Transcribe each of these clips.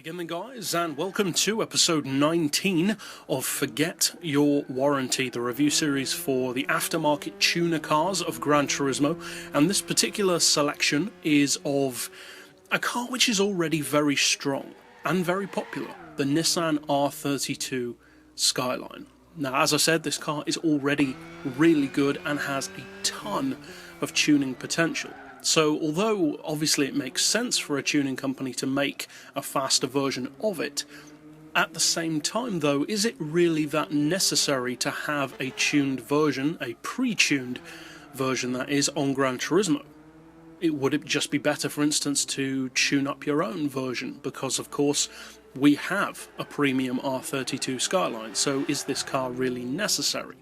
Again then guys, and welcome to episode 19 of Forget Your Warranty, the review series for the aftermarket tuner cars of Gran Turismo, and this particular selection is of a car which is already very strong and very popular, the Nissan R32 Skyline. Now, as I said, this car is already really good and has a ton of tuning potential. So although obviously it makes sense for a tuning company to make a faster version of it, at the same time though, is it really that necessary to have a tuned version, a pre-tuned version that is, on Gran Turismo? Would it just be better, for instance, to tune up your own version? Because of course we have a premium R32 Skyline, so is this car really necessary?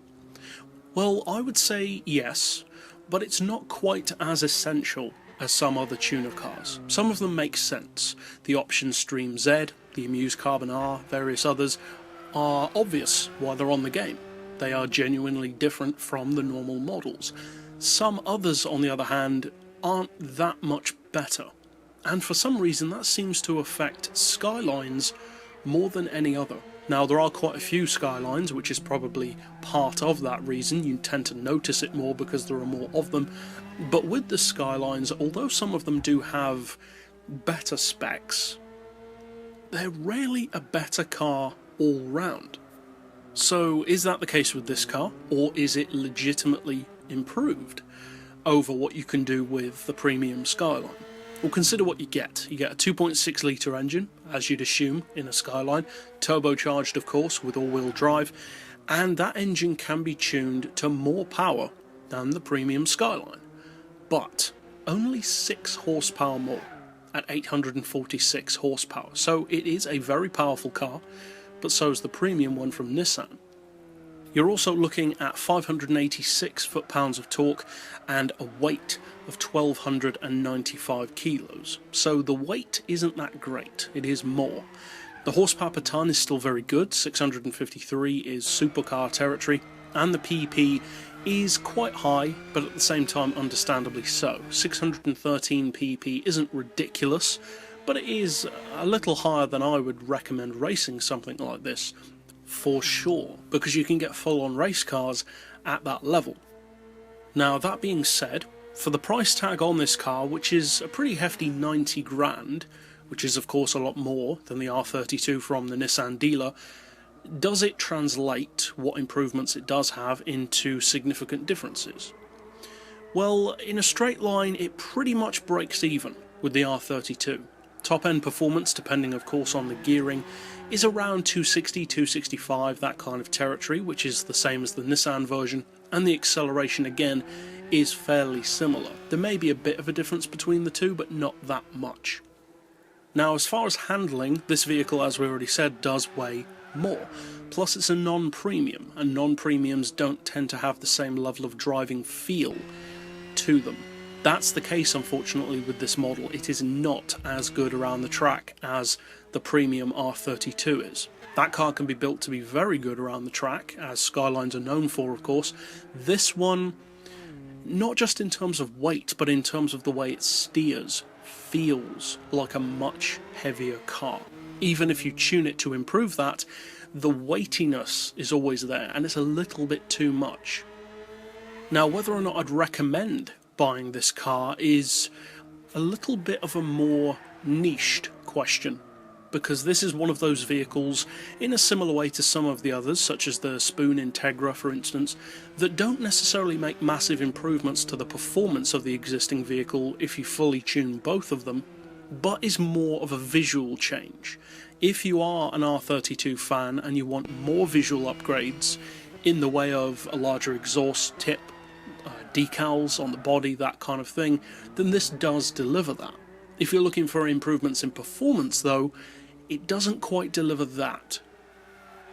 Well, I would say yes, but it's not quite as essential as some other tuner cars. Some of them make sense. The Option Stream Z, the Amuse Carbon R, various others are obvious why they're on the game. They are genuinely different from the normal models. Some others, on the other hand, aren't that much better. And for some reason that seems to affect Skylines more than any other. Now, there are quite a few Skylines, which is probably part of that reason. You tend to notice it more because there are more of them. But with the Skylines, although some of them do have better specs, they're rarely a better car all round. So is that the case with this car, or is it legitimately improved over what you can do with the premium Skyline? Well, consider what you get. You get a 2.6 litre engine, as you'd assume in a Skyline, turbocharged of course with all-wheel drive, and that engine can be tuned to more power than the premium Skyline, but only 6 horsepower more at 846 horsepower. So it is a very powerful car, but so is the premium one from Nissan. You're also looking at 586 foot-pounds of torque and a weight of 1,295 kilos. So the weight isn't that great, it is more. The horsepower per tonne is still very good, 653 is supercar territory, and the PP is quite high, but at the same time understandably so. 613 PP isn't ridiculous, but it is a little higher than I would recommend racing something like this, for sure, because you can get full-on race cars at that level. Now, that being said, for the price tag on this car, which is a pretty hefty 90 grand, which is of course a lot more than the R32 from the Nissan dealer, does it translate what improvements it does have into significant differences? Well, in a straight line it pretty much breaks even with the R32. Top end performance, depending of course on the gearing, is around 260, 265, that kind of territory, which is the same as the Nissan version, and the acceleration again is fairly similar. There may be a bit of a difference between the two, but not that much. Now, as far as handling, this vehicle, as we already said, does weigh more. Plus it's a non-premium, and non-premiums don't tend to have the same level of driving feel to them. That's the case, unfortunately, with this model. It is not as good around the track as the premium R32 is. That car can be built to be very good around the track, as Skylines are known for, of course. This one, not just in terms of weight, but in terms of the way it steers, feels like a much heavier car. Even if you tune it to improve that, the weightiness is always there, and it's a little bit too much. Now, whether or not I'd recommend buying this car is a little bit of a more niched question, because this is one of those vehicles, in a similar way to some of the others, such as the Spoon Integra for instance, that don't necessarily make massive improvements to the performance of the existing vehicle if you fully tune both of them, but is more of a visual change. If you are an R32 fan and you want more visual upgrades in the way of a larger exhaust tip, decals on the body, that kind of thing, then this does deliver that. If you're looking for improvements in performance though, it doesn't quite deliver that.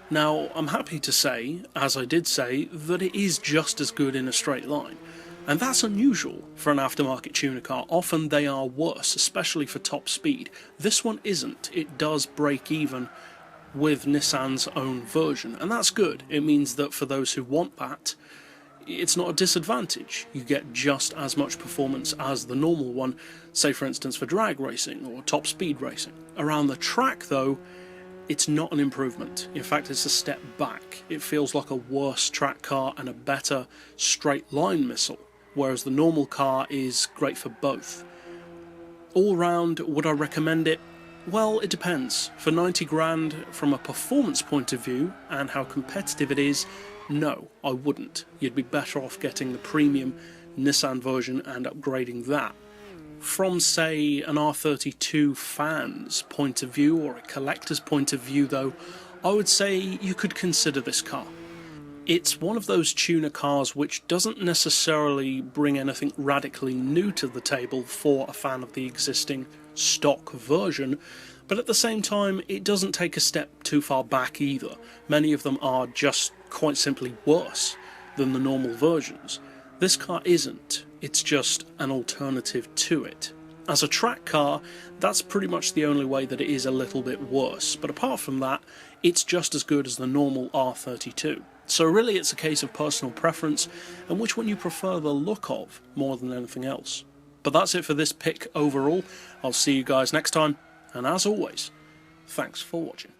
Now, I'm happy to say, as I did say, that it is just as good in a straight line, and that's unusual for an aftermarket tuner car. Often they are worse, especially for top speed. This one isn't. It does break even with Nissan's own version, and that's good. It means that for those who want that, it's not a disadvantage. You get just as much performance as the normal one, say for instance for drag racing or top speed racing. Around the track though, it's not an improvement. In fact, it's a step back. It feels like a worse track car and a better straight line missile, whereas the normal car is great for both. All round, would I recommend it? Well, it depends. For 90 grand, from a performance point of view and how competitive it is, no, I wouldn't. You'd be better off getting the premium Nissan version and upgrading that. From, say, an R32 fan's point of view or a collector's point of view though, I would say you could consider this car. It's one of those tuner cars which doesn't necessarily bring anything radically new to the table for a fan of the existing stock version, but at the same time it doesn't take a step too far back either. Many of them are just quite simply worse than the normal versions. This car isn't, it's just an alternative to it. As a track car, that's pretty much the only way that it is a little bit worse, but apart from that, it's just as good as the normal R32. So really it's a case of personal preference and which one you prefer the look of more than anything else. But that's it for this pick overall. I'll see you guys next time, and as always, thanks for watching.